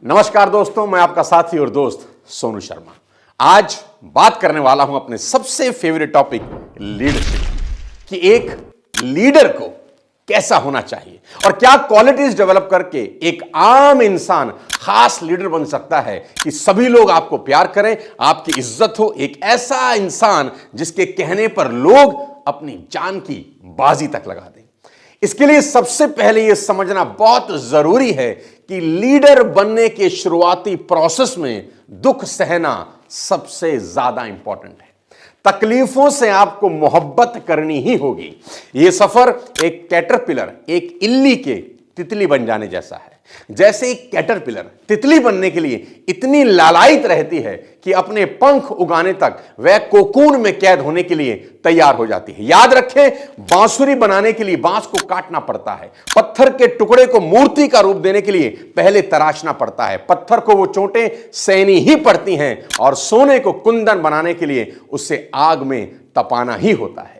नमस्कार दोस्तों, मैं आपका साथी और दोस्त सोनू शर्मा। आज बात करने वाला हूं अपने सबसे फेवरेट टॉपिक लीडरशिप कि एक लीडर को कैसा होना चाहिए और क्या क्वालिटीज डेवलप करके एक आम इंसान खास लीडर बन सकता है कि सभी लोग आपको प्यार करें, आपकी इज्जत हो। एक ऐसा इंसान जिसके कहने पर लोग अपनी जान की बाजी तक लगा दें। इसके लिए सबसे पहले यह समझना बहुत जरूरी है कि लीडर बनने के शुरुआती प्रोसेस में दुख सहना सबसे ज्यादा इंपॉर्टेंट है। तकलीफों से आपको मोहब्बत करनी ही होगी। यह सफर एक कैटरपिलर, एक इल्ली के तितली बन जाने जैसा है। जैसे एक कैटरपिलर तितली बनने के लिए इतनी लालायित रहती है कि अपने पंख उगाने तक वह कोकून में कैद होने के लिए तैयार हो जाती है। याद रखें, बांसुरी बनाने के लिए बांस को काटना पड़ता है। पत्थर के टुकड़े को मूर्ति का रूप देने के लिए पहले तराशना पड़ता है। पत्थर को वो चोटें सहनी ही पड़ती हैं और सोने को कुंदन बनाने के लिए उसे आग में तपाना ही होता है।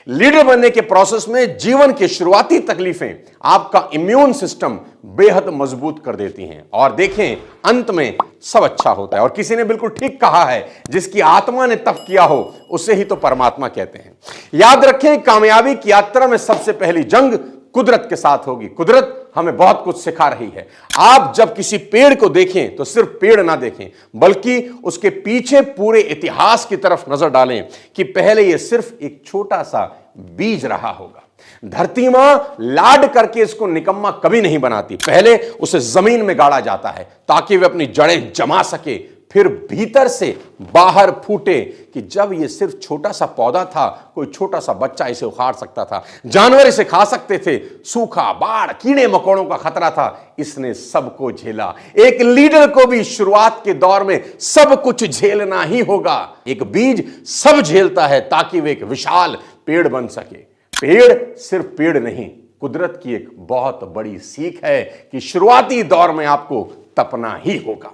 लीडर बनने के प्रोसेस में जीवन की शुरुआती तकलीफें आपका इम्यून सिस्टम बेहद मजबूत कर देती हैं और देखें, अंत में सब अच्छा होता है। और किसी ने बिल्कुल ठीक कहा है, जिसकी आत्मा ने तप किया हो उसे ही तो परमात्मा कहते हैं। याद रखें, कामयाबी की यात्रा में सबसे पहली जंग कुदरत के साथ होगी। कुदरत हमें बहुत कुछ सिखा रही है। आप जब किसी पेड़ को देखें तो सिर्फ पेड़ ना देखें, बल्कि उसके पीछे पूरे इतिहास की तरफ नजर डालें कि पहले यह सिर्फ एक छोटा सा बीज रहा होगा। धरती मां लाड करके इसको निकम्मा कभी नहीं बनाती। पहले उसे जमीन में गाड़ा जाता है ताकि वह अपनी जड़ें जमा सके, फिर भीतर से बाहर फूटे कि जब यह सिर्फ छोटा सा पौधा था, कोई छोटा सा बच्चा इसे उखाड़ सकता था, जानवर इसे खा सकते थे, सूखा, बाढ़, कीड़े मकोड़ों का खतरा था, इसने सबको झेला। एक लीडर को भी शुरुआत के दौर में सब कुछ झेलना ही होगा। एक बीज सब झेलता है ताकि वह एक विशाल पेड़ बन सके। पेड़ सिर्फ पेड़ नहीं, कुदरत की एक बहुत बड़ी सीख है कि शुरुआती दौर में आपको तपना ही होगा।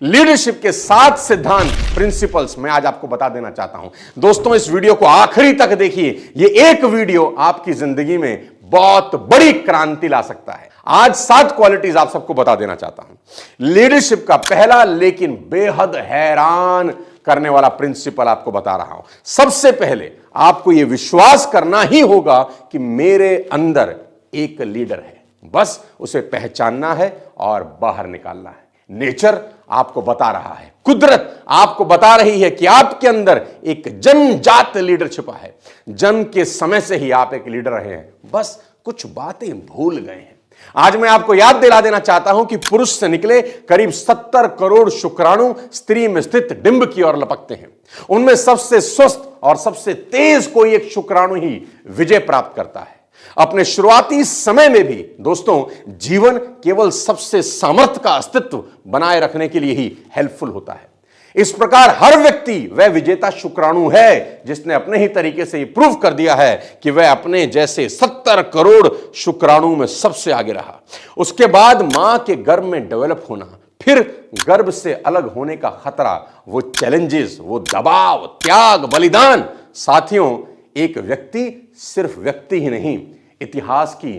लीडरशिप के 7 सिद्धांत, प्रिंसिपल्स मैं आज आपको बता देना चाहता हूं। दोस्तों, इस वीडियो को आखिरी तक देखिए। यह एक वीडियो आपकी जिंदगी में बहुत बड़ी क्रांति ला सकता है। आज 7 क्वालिटीज आप सबको बता देना चाहता हूं। लीडरशिप का पहला लेकिन बेहद हैरान करने वाला प्रिंसिपल आपको बता रहा हूं। सबसे पहले आपको यह विश्वास करना ही होगा कि मेरे अंदर एक लीडर है, बस उसे पहचानना है और बाहर निकालना है। नेचर आपको बता रहा है, कुदरत आपको बता रही है कि आपके अंदर एक जन्मजात लीडर छिपा है। जन्म के समय से ही आप एक लीडर रहे हैं, बस कुछ बातें भूल गए हैं। आज मैं आपको याद दिला देना चाहता हूं कि पुरुष से निकले करीब 70 करोड़ शुक्राणु स्त्री में स्थित डिंब की ओर लपकते हैं। उनमें सबसे स्वस्थ और सबसे तेज कोई एक शुक्राणु ही विजय प्राप्त करता है। अपने शुरुआती समय में भी दोस्तों, जीवन केवल सबसे सामर्थ्य का अस्तित्व बनाए रखने के लिए ही हेल्पफुल होता है। इस प्रकार हर व्यक्ति वह विजेता शुक्राणु है जिसने अपने ही तरीके से यह प्रूव कर दिया है कि वह अपने जैसे 70 करोड़ शुक्राणु में सबसे आगे रहा। उसके बाद मां के गर्भ में डेवलप होना, फिर गर्भ से अलग होने का खतरा, वो चैलेंजेस, वो दबाव, त्याग, बलिदान। साथियों, एक व्यक्ति सिर्फ व्यक्ति ही नहीं, इतिहास की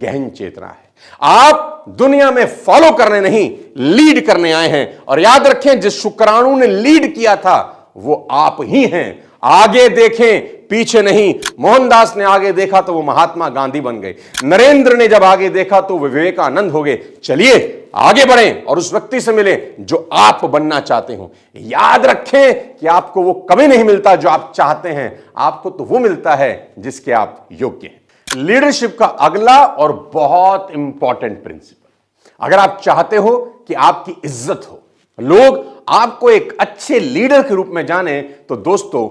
गहन चेतना है। आप दुनिया में फॉलो करने नहीं, लीड करने आए हैं। और याद रखें, जिस शुक्राणु ने लीड किया था वो आप ही हैं। आगे देखें, पीछे नहीं। मोहनदास ने आगे देखा तो वो महात्मा गांधी बन गए। नरेंद्र ने जब आगे देखा तो वो विवेकानंद हो गए। चलिए आगे बढ़ें और उस व्यक्ति से मिले जो आप बनना चाहते हो। याद रखें कि आपको वो कभी नहीं मिलता जो आप चाहते हैं, आपको तो वो मिलता है जिसके आप योग्य हैं। लीडरशिप का अगला और बहुत इंपॉर्टेंट प्रिंसिपल, अगर आप चाहते हो कि आपकी इज्जत हो, लोग आपको एक अच्छे लीडर के रूप में जाने, तो दोस्तों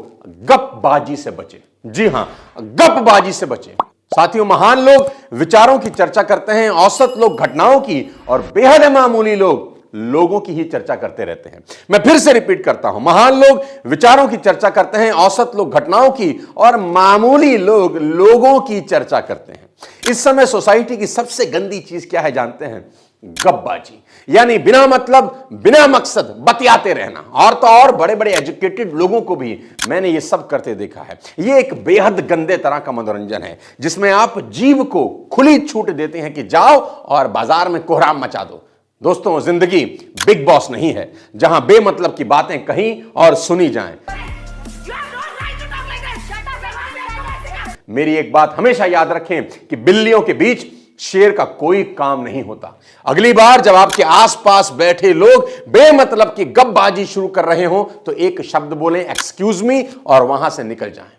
गपबाजी से बचें। जी हां, गपबाजी से बचें। साथियों, महान लोग विचारों की चर्चा करते हैं, औसत लोग घटनाओं की, और बेहद मामूली लोग लोगों की ही चर्चा करते रहते हैं। मैं फिर से रिपीट करता हूं, महान लोग विचारों की चर्चा करते हैं, औसत लोग घटनाओं की, और मामूली लोग लोगों की चर्चा करते हैं। इस समय सोसाइटी की सबसे गंदी चीज क्या है जानते हैं? गपबाजी, यानी बिना मतलब, बिना मकसद बतियाते रहना। और तो और बड़े बड़े एजुकेटेड लोगों को भी मैंने ये सब करते देखा है। ये एक बेहद गंदे तरह का मनोरंजन है जिसमें आप जीव को खुली छूट देते हैं कि जाओ और बाजार में कोहराम मचा दो। दोस्तों, जिंदगी बिग बॉस नहीं है जहां बेमतलब की बातें कहीं और सुनी जाएं। मेरी एक बात हमेशा याद रखें कि बिल्लियों के बीच शेर का कोई काम नहीं होता। अगली बार जब आपके आसपास बैठे लोग बेमतलब की गपबाजी शुरू कर रहे हो तो एक शब्द बोलें, एक्सक्यूज मी, और वहां से निकल जाएं।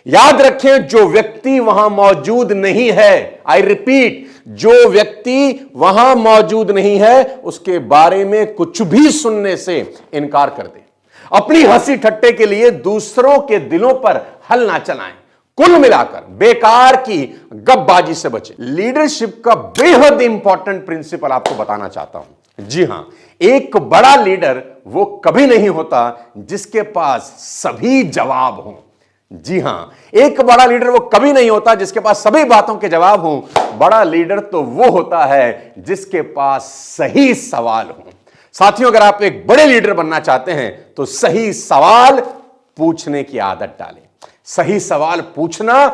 याद रखें, जो व्यक्ति वहां मौजूद नहीं है, आई रिपीट, जो व्यक्ति वहां मौजूद नहीं है उसके बारे में कुछ भी सुनने से इनकार कर दे। अपनी हंसी ठट्टे के लिए दूसरों के दिलों पर हल ना चलाएं। कुल मिलाकर बेकार की गपबाजी से बचे। लीडरशिप का बेहद इंपॉर्टेंट प्रिंसिपल आपको बताना चाहता हूं। जी हां, एक बड़ा लीडर वो कभी नहीं होता जिसके पास सभी जवाब हों। जी हां, एक बड़ा लीडर वो कभी नहीं होता जिसके पास सभी बातों के जवाब हों। बड़ा लीडर तो वो होता है जिसके पास सही सवाल हों। साथियों, अगर आप एक बड़े लीडर बनना चाहते हैं तो सही सवाल पूछने की आदत डालें। सही सवाल पूछना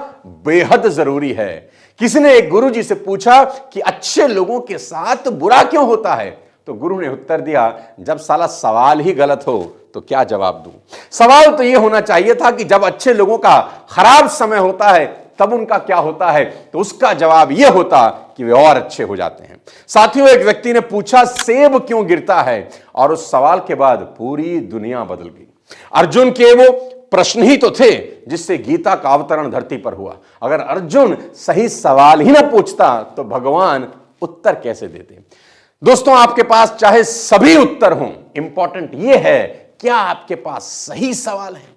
बेहद जरूरी है। किसी ने एक गुरु जी से पूछा कि अच्छे लोगों के साथ बुरा क्यों होता है, तो गुरु ने उत्तर दिया, जब साला सवाल ही गलत हो तो क्या जवाब दूं। सवाल तो यह होना चाहिए था कि जब अच्छे लोगों का खराब समय होता है तब उनका क्या होता है, तो उसका जवाब यह होता कि वे और अच्छे हो जाते हैं। साथियों, एक व्यक्ति ने पूछा सेब क्यों गिरता है, और उस सवाल के बाद पूरी दुनिया बदल गई। अर्जुन के वो प्रश्न ही तो थे जिससे गीता का अवतरण धरती पर हुआ। अगर अर्जुन सही सवाल ही ना पूछता तो भगवान उत्तर कैसे देते। दोस्तों, आपके पास चाहे सभी उत्तर हों, इंपॉर्टेंट यह है क्या आपके पास सही सवाल है।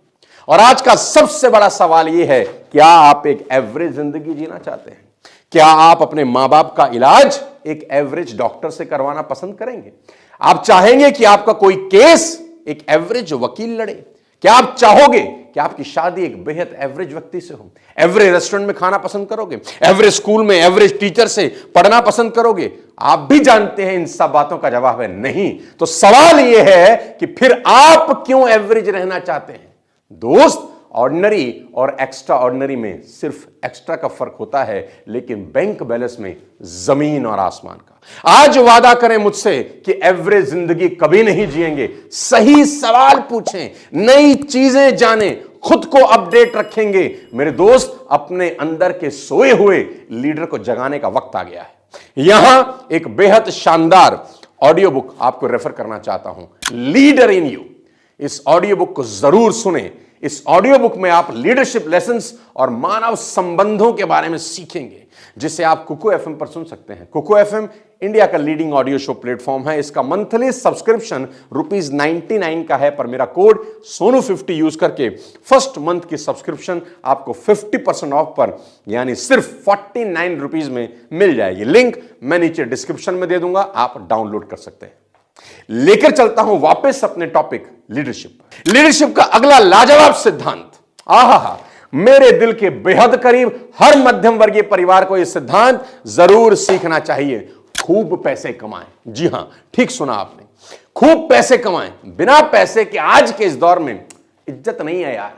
और आज का सबसे बड़ा सवाल यह है, क्या आप एक एवरेज जिंदगी जीना चाहते हैं? क्या आप अपने मां बाप का इलाज एक एवरेज डॉक्टर से करवाना पसंद करेंगे? आप चाहेंगे कि आपका कोई केस एक एवरेज वकील लड़े? क्या आप चाहोगे कि आपकी शादी एक बेहद एवरेज व्यक्ति से हो? एवरेज रेस्टोरेंट में खाना पसंद करोगे? एवरेज स्कूल में एवरेज टीचर से पढ़ना पसंद करोगे? आप भी जानते हैं इन सब बातों का जवाब है नहीं। तो सवाल यह है कि फिर आप क्यों एवरेज रहना चाहते हैं? दोस्त, ऑर्डिनरी और एक्स्ट्रा ऑर्डिनरी में सिर्फ एक्स्ट्रा का फर्क होता है, लेकिन बैंक बैलेंस में जमीन और आसमान का। आज वादा करें मुझसे कि एवरेज जिंदगी कभी नहीं जिएंगे। सही सवाल पूछें, नई चीजें जानें, खुद को अपडेट रखेंगे। मेरे दोस्त, अपने अंदर के सोए हुए लीडर को जगाने का वक्त आ गया है। यहां एक बेहद शानदार ऑडियो बुक आपको रेफर करना चाहता हूं, लीडर इन यू। इस ऑडियो बुक को जरूर सुने। इस ऑडियो बुक में आप लीडरशिप लेसन्स और मानव संबंधों के बारे में सीखेंगे, जिसे आप कुकू एफएम पर सुन सकते हैं। कुकू एफएम इंडिया का लीडिंग ऑडियो शो प्लेटफॉर्म है। इसका मंथली सब्सक्रिप्शन ₹99 का है, पर मेरा कोड सोनू50 यूज करके फर्स्ट मंथ की सब्सक्रिप्शन आपको 50% ऑफ पर, यानी सिर्फ ₹49 में मिल जाएगी। लिंक मैं नीचे डिस्क्रिप्शन में दे दूंगा, आप डाउनलोड कर सकते हैं। लेकर चलता हूं वापस अपने टॉपिक लीडरशिप। लीडरशिप का अगला लाजवाब सिद्धांत, आहा, मेरे दिल के बेहद करीब हर मध्यम वर्गीय परिवार को यह सिद्धांत जरूर सीखना चाहिए। खूब पैसे कमाएं। जी हां, ठीक सुना आपने, खूब पैसे कमाएं। बिना पैसे के आज के इस दौर में इज्जत नहीं है यार।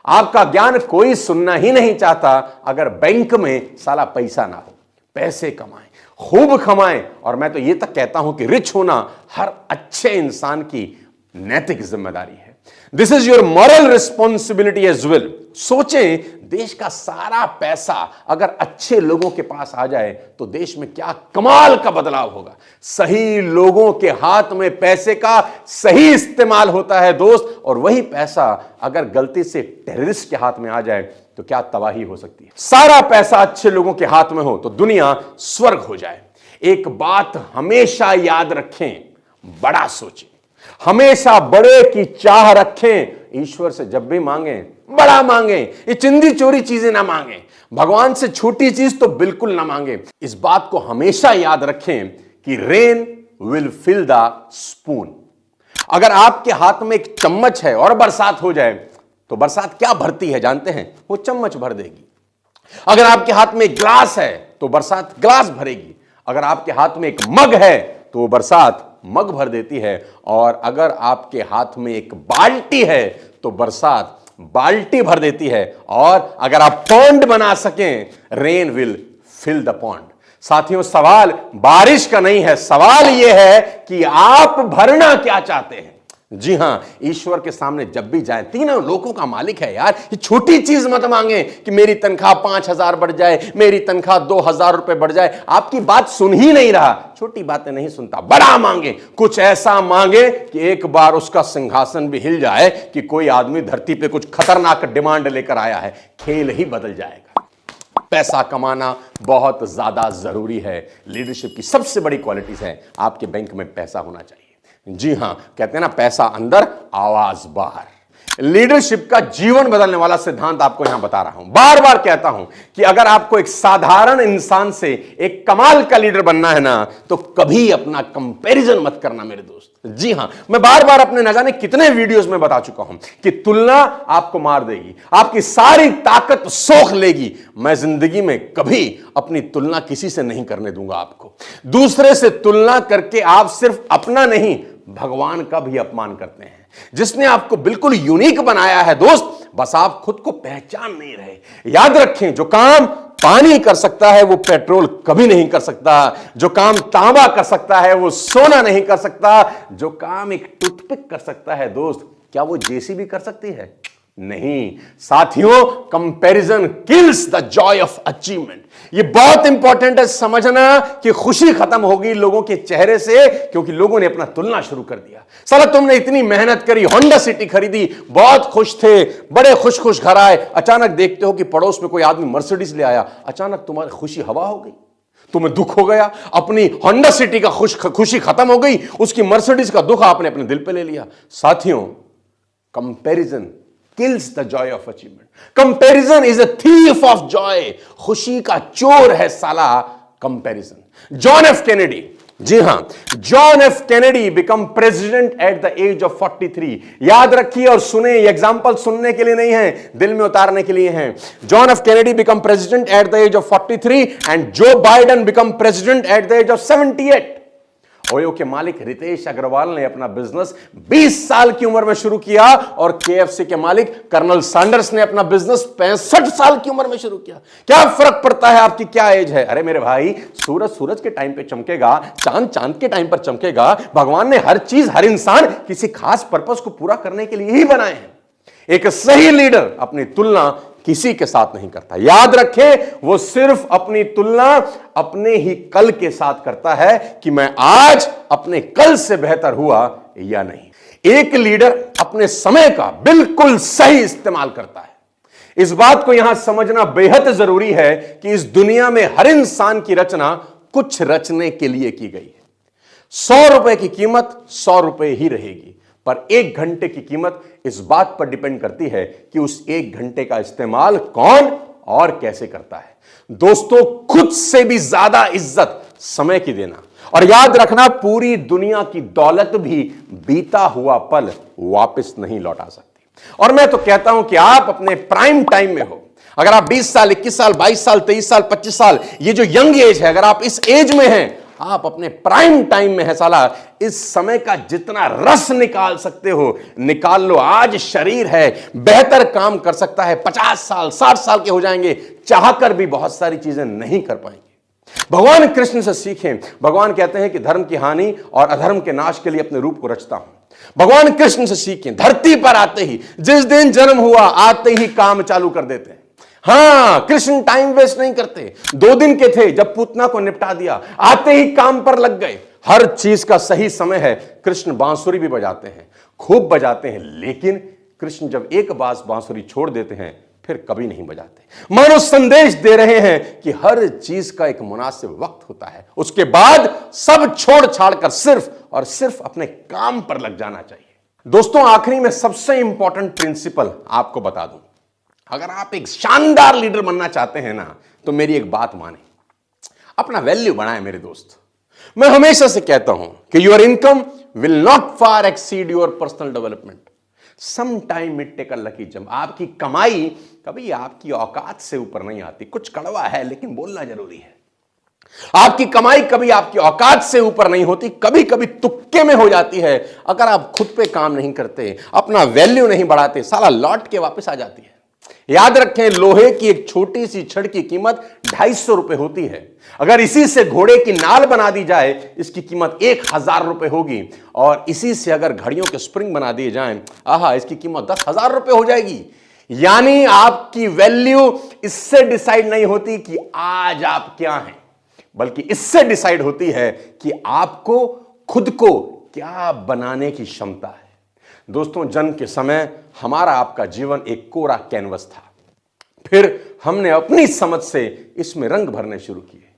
आपका ज्ञान कोई सुनना ही नहीं चाहता अगर बैंक में साला पैसा ना हो। पैसे कमाएं, खूब कमाएं। और मैं तो यह तक कहता हूं कि रिच होना हर अच्छे इंसान की नैतिक जिम्मेदारी है। This is your moral responsibility as well. सोचें, देश का सारा पैसा अगर अच्छे लोगों के पास आ जाए तो देश में क्या कमाल का बदलाव होगा। सही लोगों के हाथ में पैसे का सही इस्तेमाल होता है दोस्त, और वही पैसा अगर गलती से टेररिस्ट के हाथ में आ जाए तो क्या तबाही हो सकती है। सारा पैसा अच्छे लोगों के हाथ में हो तो दुनिया स्वर्ग हो जाए। एक बात हमेशा याद रखें, बड़ा सोचें, हमेशा बड़े की चाह रखें। ईश्वर से जब भी मांगे बड़ा मांगे, ये चिंदी चोरी चीजें ना मांगे। भगवान से छोटी चीज तो बिल्कुल ना मांगे। इस बात को हमेशा याद रखें कि rain will fill the spoon. अगर आपके हाथ में एक चम्मच है और बरसात हो जाए तो बरसात क्या भरती है जानते हैं? वो चम्मच भर देगी। अगर आपके हाथ में एक ग्लास है तो बरसात ग्लास भरेगी। अगर आपके हाथ में एक मग है तो वो बरसात मग भर देती है। और अगर आपके हाथ में एक बाल्टी है तो बरसात बाल्टी भर देती है। और अगर आप पॉन्ड बना सकें, rain will fill the pond. साथियों, सवाल बारिश का नहीं है, सवाल यह है कि आप भरना क्या चाहते हैं। जी हां, ईश्वर के सामने जब भी जाएं, तीनों लोगों का मालिक है यार। ये छोटी चीज मत मांगे कि मेरी तनख्वाह 5,000 बढ़ जाए, मेरी तनख्वाह 2,000 रुपए बढ़ जाए। आपकी बात सुन ही नहीं रहा, छोटी बातें नहीं सुनता। बड़ा मांगे, कुछ ऐसा मांगे कि एक बार उसका सिंहासन भी हिल जाए कि कोई आदमी धरती पे कुछ खतरनाक डिमांड लेकर आया है, खेल ही बदल जाएगा। पैसा कमाना बहुत ज्यादा जरूरी है। लीडरशिप की सबसे बड़ी क्वालिटीज है, आपके बैंक में पैसा होना चाहिए। जी हां, कहते हैं ना, पैसा अंदर, आवाज बाहर। लीडरशिप का जीवन बदलने वाला सिद्धांत आपको यहां बता रहा हूं। बार बार कहता हूं कि अगर आपको एक साधारण इंसान से एक कमाल का लीडर बनना है ना, तो कभी अपना कंपैरिजन मत करना मेरे दोस्त। जी हां, मैं बार बार अपने न जाने कितने वीडियोस में बता चुका हूं कि तुलना आपको मार देगी, आपकी सारी ताकत सोख लेगी। मैं जिंदगी में कभी अपनी तुलना किसी से नहीं करने दूंगा आपको। दूसरे से तुलना करके आप सिर्फ अपना नहीं, भगवान का भी अपमान करते हैं, जिसने आपको बिल्कुल यूनिक बनाया है दोस्त। बस आप खुद को पहचान नहीं रहे। याद रखें, जो काम पानी कर सकता है वो पेट्रोल कभी नहीं कर सकता। जो काम तांबा कर सकता है वो सोना नहीं कर सकता। जो काम एक टूथपिक कर सकता है दोस्त, क्या वो जेसीबी कर सकती है? नहीं। साथियों, comparison kills the Joy of achievement. ये बहुत इंपॉर्टेंट है समझना कि खुशी खत्म होगी लोगों के चेहरे से, क्योंकि लोगों ने अपना तुलना शुरू कर दिया। साला तुमने इतनी मेहनत करी, होंडा सिटी खरीदी, बहुत खुश थे, बड़े खुश खुश घर आए, अचानक देखते हो कि पड़ोस में कोई आदमी मर्सिडीज ले आया। अचानक तुम्हारी खुशी हवा हो गई, तुम्हें दुख हो गया। अपनी होंडा सिटी का खुशी खत्म हो गई, उसकी मर्सिडीज का दुख आपने अपने दिल पे ले लिया। साथियों, comparison kills the joy of achievement. Comparison is a thief of joy. खुशी का चोर है साला कंपैरिजन। जॉन एफ कैनेडी, जी हां, John F Kennedy become president at the age of 43। याद रखिए और सुने, ये एग्जांपल सुनने के लिए नहीं है, दिल में उतारने के लिए है। John F Kennedy become president at the age of 43 and Joe Biden become president at the age of 78। OYO के मालिक रितेश अग्रवाल ने अपना बिजनेस 20 साल की उम्र में शुरू किया और केएफसी के मालिक कर्नल सैंडर्स ने अपना बिजनेस 65 साल की उम्र में शुरू किया। क्या फर्क पड़ता है आपकी क्या एज है? अरे मेरे भाई, सूरज सूरज के टाइम पे चमकेगा, चांद चांद के टाइम पर चमकेगा। भगवान ने हर चीज, हर इंसान किसी खास पर्पस को पूरा करने के लिए ही बनाए हैं। एक सही लीडर अपनी तुलना किसी के साथ नहीं करता। याद रखें, वो सिर्फ अपनी तुलना अपने ही कल के साथ करता है कि मैं आज अपने कल से बेहतर हुआ या नहीं। एक लीडर अपने समय का बिल्कुल सही इस्तेमाल करता है। इस बात को यहां समझना बेहद जरूरी है कि इस दुनिया में हर इंसान की रचना कुछ रचने के लिए की गई है। 100 रुपए की कीमत 100 रुपए ही रहेगी, पर 1 घंटे की कीमत इस बात पर डिपेंड करती है कि उस 1 घंटे का इस्तेमाल कौन और कैसे करता है। दोस्तों, खुद से भी ज्यादा इज्जत समय की देना। और याद रखना, पूरी दुनिया की दौलत भी बीता हुआ पल वापस नहीं लौटा सकती। और मैं तो कहता हूं कि आप अपने प्राइम टाइम में हो। अगर आप 20 साल, 21 साल, 22 साल, 23 साल, 25 साल, ये जो यंग एज है, अगर आप इस एज में हैं, आप अपने प्राइम टाइम में है साला, इस समय का जितना रस निकाल सकते हो निकाल लो। आज शरीर है, बेहतर काम कर सकता है। 50 साल, 60 साल के हो जाएंगे, चाहकर भी बहुत सारी चीजें नहीं कर पाएंगे। भगवान कृष्ण से सीखें। भगवान कहते हैं कि धर्म की हानि और अधर्म के नाश के लिए अपने रूप को रचता हूं। भगवान कृष्ण से सीखें। धरती पर आते ही, जिस दिन जन्म हुआ, आते ही काम चालू कर देते हैं। हां, कृष्ण टाइम वेस्ट नहीं करते। 2 दिन के थे जब पूतना को निपटा दिया, आते ही काम पर लग गए। हर चीज का सही समय है। कृष्ण बांसुरी भी बजाते हैं, खूब बजाते हैं, लेकिन कृष्ण जब एक बार बांसुरी छोड़ देते हैं फिर कभी नहीं बजाते। मानो संदेश दे रहे हैं कि हर चीज का एक मुनासिब वक्त होता है, उसके बाद सब छोड़ छाड़ कर सिर्फ और सिर्फ अपने काम पर लग जाना चाहिए। दोस्तों, आखिरी में सबसे इंपॉर्टेंट प्रिंसिपल आपको बता दूं। अगर आप एक शानदार लीडर बनना चाहते हैं ना, तो मेरी एक बात माने, अपना वैल्यू बढ़ाएं मेरे दोस्त। मैं हमेशा से कहता हूं कि your income will not far exceed your personal development. Some time it take a lucky jump. आपकी कमाई कभी आपकी औकात से ऊपर नहीं आती। कुछ कड़वा है लेकिन बोलना जरूरी है। आपकी कमाई कभी आपकी औकात से ऊपर नहीं होती, कभी कभी तुक्के में हो जाती है। अगर आप खुद पे काम नहीं करते, अपना वैल्यू नहीं बढ़ाते, साला लौट के वापस आ जाती है। याद रखें, लोहे की एक छोटी सी छड़ की कीमत 250 रुपए होती है। अगर इसी से घोड़े की नाल बना दी जाए, इसकी कीमत 1000 रुपए होगी। और इसी से अगर घड़ियों के स्प्रिंग बना दिए जाएं, आहा, इसकी कीमत 10,000 रुपए हो जाएगी। यानी आपकी वैल्यू इससे डिसाइड नहीं होती कि आज आप क्या हैं, बल्कि इससे डिसाइड होती है कि आपको खुद को क्या बनाने की क्षमता है। दोस्तों, जन्म के समय हमारा आपका जीवन एक कोरा कैनवस था। फिर हमने अपनी समझ से इसमें रंग भरने शुरू किए।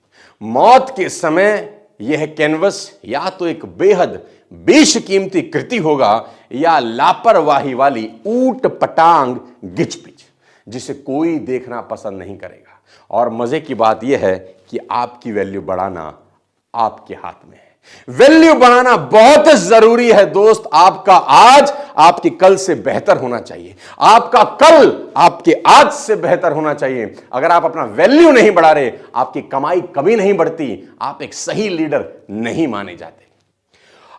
मौत के समय यह कैनवस या तो एक बेहद बेशकीमती कृति होगा या लापरवाही वाली ऊट पटांग गिचपिच, जिसे कोई देखना पसंद नहीं करेगा। और मजे की बात यह है कि आपकी वैल्यू बढ़ाना आपके हाथ में है। वैल्यू बढ़ाना बहुत जरूरी है दोस्त। आपका आज आपके कल से बेहतर होना चाहिए। आपका कल आपके आज से बेहतर होना चाहिए। अगर आप अपना वैल्यू नहीं बढ़ा रहे, आपकी कमाई कभी नहीं बढ़ती, आप एक सही लीडर नहीं माने जाते।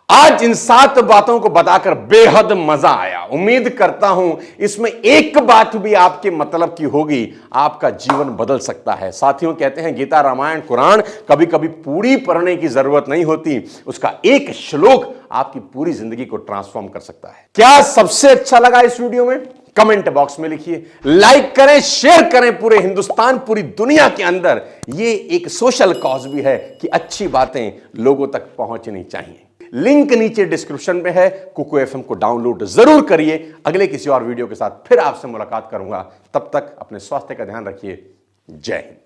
आज इन 7 बातों को बताकर बेहद मजा आया। उम्मीद करता हूं इसमें एक बात भी आपके मतलब की होगी, आपका जीवन बदल सकता है। साथियों, कहते हैं गीता, रामायण, कुरान कभी कभी पूरी पढ़ने की जरूरत नहीं होती, उसका एक श्लोक आपकी पूरी जिंदगी को ट्रांसफॉर्म कर सकता है। क्या सबसे अच्छा लगा इस वीडियो में? कमेंट बॉक्स में लिखिए, लाइक करें, शेयर करें। पूरे हिंदुस्तान, पूरी दुनिया के अंदर ये एक सोशल कॉज भी है कि अच्छी बातें लोगों तक पहुंचनी चाहिए। लिंक नीचे डिस्क्रिप्शन में है। कुकू एफएम को डाउनलोड जरूर करिए। अगले किसी और वीडियो के साथ फिर आपसे मुलाकात करूंगा। तब तक अपने स्वास्थ्य का ध्यान रखिए। जय हिंद।